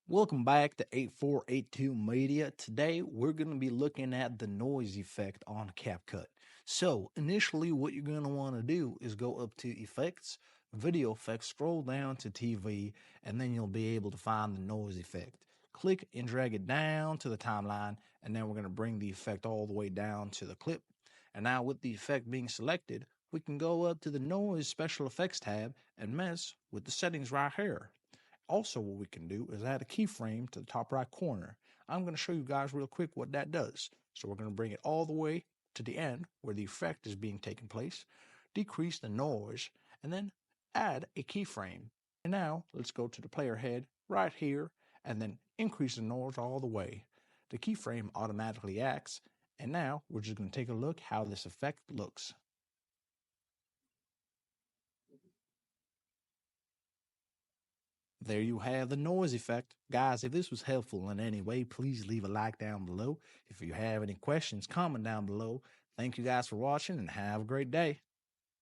Welcome back to 8482 Media. Today we're going to be looking at the noise effect on CapCut. So, initially, what you're going to want to do is go up to Effects, Video Effects, scroll down to TV, and then you'll be able to find the noise effect. Click and drag it down to the timeline, and then we're going to bring the effect all the way down to the clip. And now, with the effect being selected, we can go up to the Noise Special Effects tab and mess with the settings right here. Also, what we can do is add a keyframe to the top right corner. I'm going to show you guys real quick what that does. So we're going to bring it all the way to the end where the effect is being taken place, decrease the noise, and then add a keyframe. And now let's go to the player head right here and then increase the noise all the way. The keyframe automatically acts, and now we're just going to take a look how this effect looks. There you have the noise effect. Guys, if this was helpful in any way, please leave a like down below. If you have any questions, comment down below. Thank you guys for watching and have a great day.